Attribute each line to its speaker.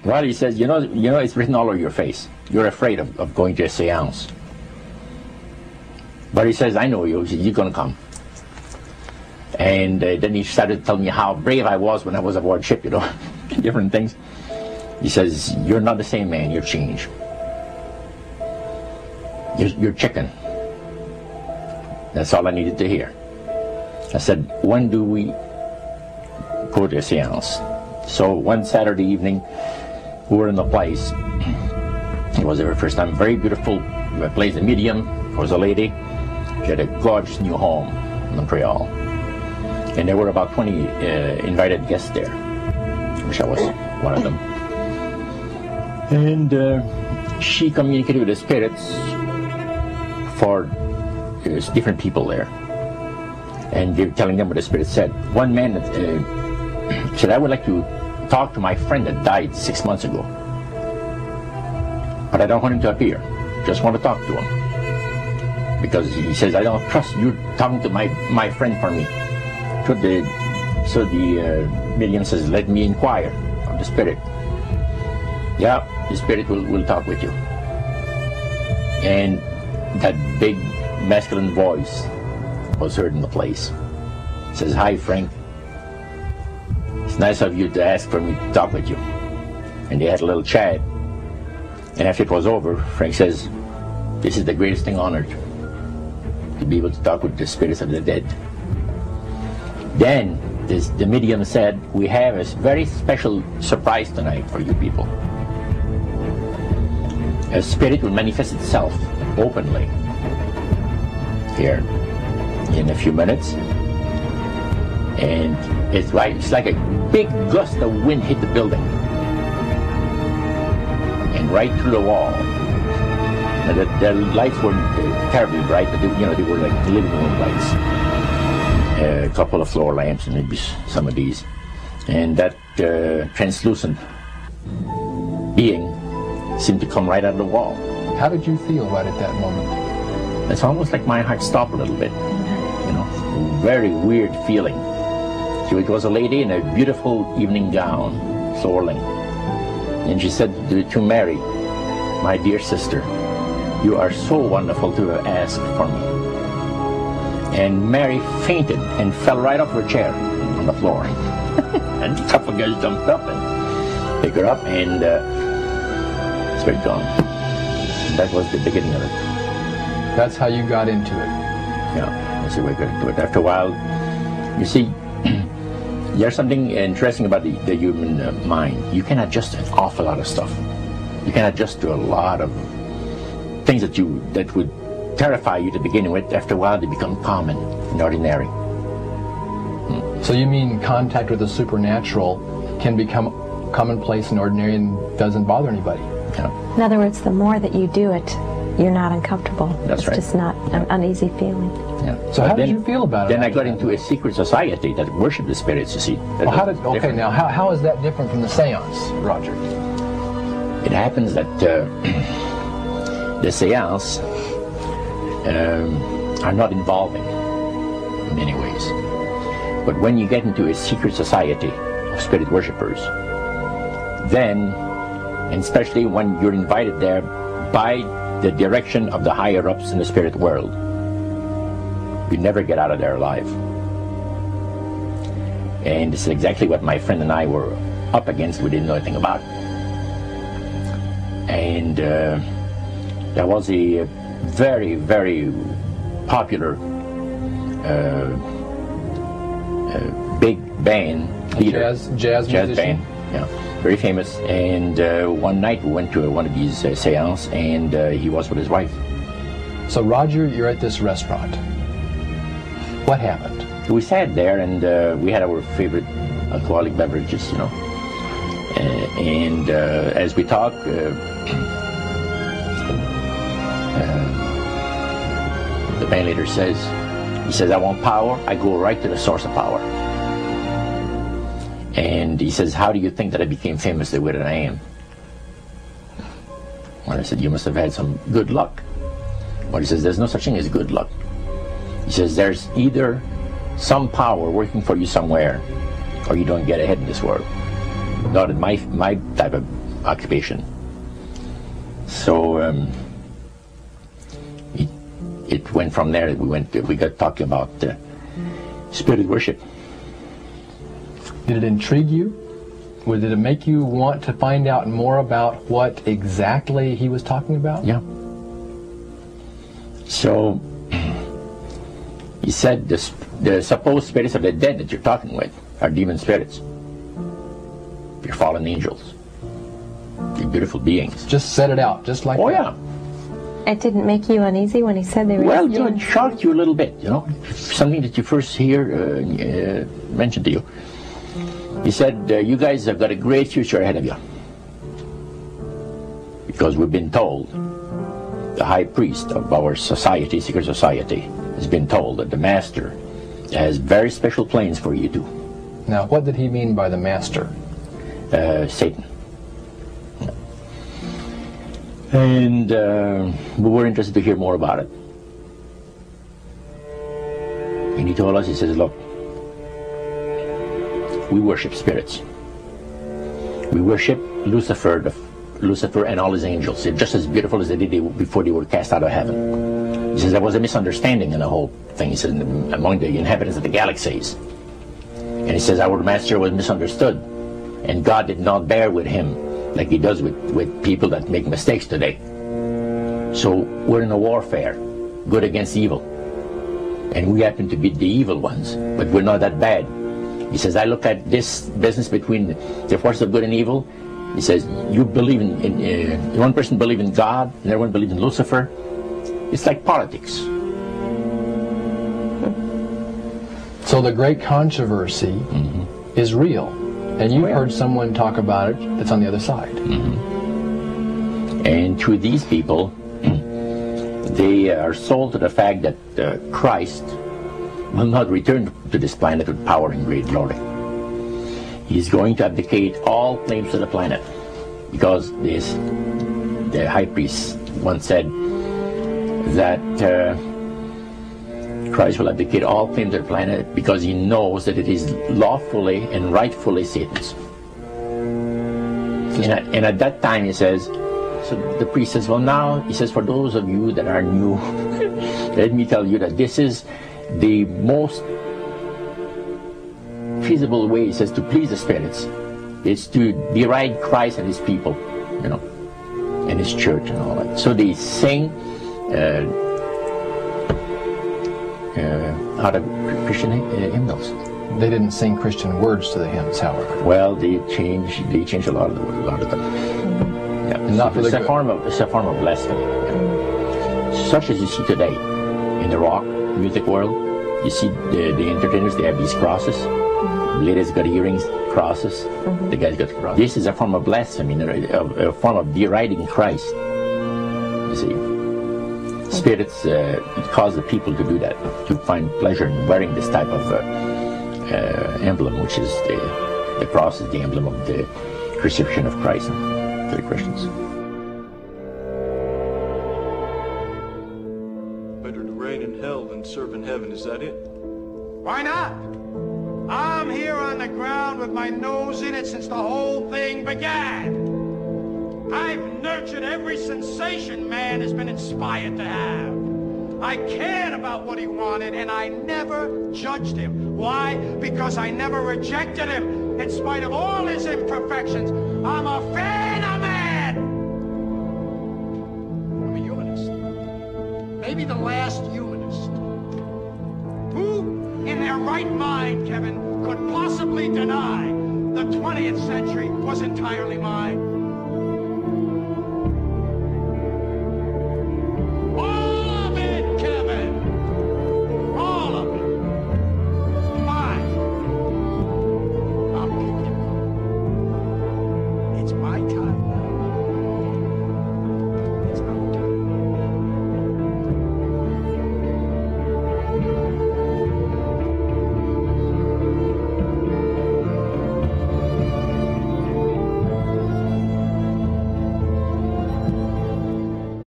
Speaker 1: Well, he says, you know, it's written all over your face. You're afraid of going to a seance. But he says, I know you. He says, you're going to come. And then he started to tell me how brave I was when I was aboard ship, you know, different things. He says, you're not the same man, you're changed. You're chicken. That's all I needed to hear. I said, when do we go to a seance? So one Saturday evening, we were in the place. It was the first time. Very beautiful place. The medium was a lady. She had a gorgeous new home in Montreal. And there were about 20 invited guests there, which I was one of them. And she communicated with the spirits for different people there. And they were telling them what the spirit said. One man said, I would like to talk to my friend that died 6 months ago. But I don't want him to appear. Just want to talk to him. Because he says, I don't trust you talking to my friend for me. So the medium says, let me inquire of the spirit. Yeah, the spirit will talk with you. And that big masculine voice was heard in the place. It says, hi, Frank. It's nice of you to ask for me to talk with you. And they had a little chat. And after it was over, Frank says, this is the greatest thing on earth, to be able to talk with the spirits of the dead. Then the medium said, we have a very special surprise tonight for you people. A spirit will manifest itself openly here in a few minutes. And it's like a big gust of wind hit the building. And right through the wall. Now the lights weren't terribly bright, but they were like the living room lights. A couple of floor lamps and maybe some of these. And that translucent being seemed to come right out of the wall.
Speaker 2: How did you feel right at that moment?
Speaker 1: It's almost like my heart stopped a little bit. You know, very weird feeling. So it was a lady in a beautiful evening gown, swirling. And she said to Mary, my dear sister, you are so wonderful to have asked for me. And Mary fainted and fell right off her chair on the floor. And a couple of guys jumped up and picked her up, and spirit gone. And that was the beginning of it.
Speaker 2: That's how you got into it.
Speaker 1: Yeah, that's the way I got into it. After a while, you see, there's something interesting about the human mind. You can adjust an awful lot of stuff. You can adjust to a lot of things that would terrify you to begin with. After a while, they become common and ordinary.
Speaker 2: So you mean contact with the supernatural can become commonplace and ordinary and doesn't bother anybody?
Speaker 1: Yeah.
Speaker 3: In other words, the more that you do it, you're not uncomfortable.
Speaker 1: That's right.
Speaker 3: It's just not an uneasy feeling.
Speaker 1: Yeah.
Speaker 2: So how did you feel about it?
Speaker 1: Then I got into a secret society that worshiped the spirits, you see.
Speaker 2: Well, how is that different from the seance, Roger?
Speaker 1: It happens that the seance are not involving in many ways. But when you get into a secret society of spirit worshippers, then, and especially when you're invited there by the direction of the higher-ups in the spirit world, you never get out of there alive. And this is exactly what my friend and I were up against. We didn't know anything about. And there was a very, very popular big band leader.
Speaker 2: Jazz
Speaker 1: band, yeah, very famous. And one night we went to one of these seances, and he was with his wife.
Speaker 2: So Roger, you're at this restaurant. What happened?
Speaker 1: We sat there, and we had our favorite alcoholic beverages, you know. And as we talked, the band leader says, he says, I want power. I go right to the source of power. And he says, how do you think that I became famous the way that I am? Well, I said, you must have had some good luck. Well, he says, there's no such thing as good luck. He says, there's either some power working for you somewhere, or you don't get ahead in this world. Not in my type of occupation. So it went from there. We got talking about spirit worship.
Speaker 2: Did it intrigue you? Or did it make you want to find out more about what exactly he was talking about?
Speaker 1: Yeah. So he said the supposed spirits of the dead that you're talking with are demon spirits. They're fallen angels. They're beautiful beings.
Speaker 2: Just set it out, just like that.
Speaker 1: Oh, yeah.
Speaker 3: It didn't make you uneasy when he said they were
Speaker 1: Well,
Speaker 3: demons?
Speaker 1: it shocked you a little bit, something that you first hear mentioned to you. He said, you guys have got a great future ahead of you. Because we've been told, the high priest of our society, secret society, has been told that the master has very special plans for you too.
Speaker 2: Now, what did he mean by the master?
Speaker 1: Satan. And we were interested to hear more about it. And he told us, he says, look, we worship spirits. We worship Lucifer and all his angels. They're just as beautiful as they did before they were cast out of heaven. He says there was a misunderstanding in the whole thing. He says among the inhabitants of the galaxies. And he says our master was misunderstood. And God did not bear with him like he does with people that make mistakes today. So we're in a warfare, good against evil. And we happen to be the evil ones, but we're not that bad. He says, I look at this business between the forces of good and evil. He says, you believe in one person believes in God, and everyone believes in Lucifer. It's like politics.
Speaker 2: So the great controversy is real. And you've heard someone talk about it that's on the other side.
Speaker 1: And to these people, they are sold to the fact that Christ will not return to this planet with power and great glory. He's going to abdicate all claims to the planet, because the high priest once said that Christ will abdicate all claims to the planet because he knows that it is lawfully and rightfully Satan's. And at that time, he says, so the priest says, well, now, he says, for those of you that are new, let me tell you that this is the most feasible way, he says, to please the spirits. It's to deride Christ and his people, and his church and all that. So they sing out of Christian hymnals.
Speaker 2: They didn't sing Christian words to the hymns, however.
Speaker 1: Well, they changed a lot of them. Yeah,
Speaker 2: and not for the good.
Speaker 1: It's a form of blasphemy. Yeah. Such as you see today in the rock music world. You see the entertainers, they have these crosses. The ladies got earrings, crosses. The guys got crosses. This is a form of blasphemy, a form of deriding Christ. You see, spirits cause the people to do that, to find pleasure in wearing this type of emblem, which is the cross is the emblem of the crucifixion of Christ to the Christians.
Speaker 4: Better to reign in hell than serve in heaven, is that it?
Speaker 5: Why not? I'm here on the ground with my nose in it since the whole thing began. I've nurtured every sensation man has been inspired to have. I cared about what he wanted, and I never judged him. Why? Because I never rejected him, in spite of all his imperfections. I'm a fan of man! I'm a humanist. Maybe the last humanist. Who, in their right mind, Kevin, could possibly deny the 20th century was entirely mine?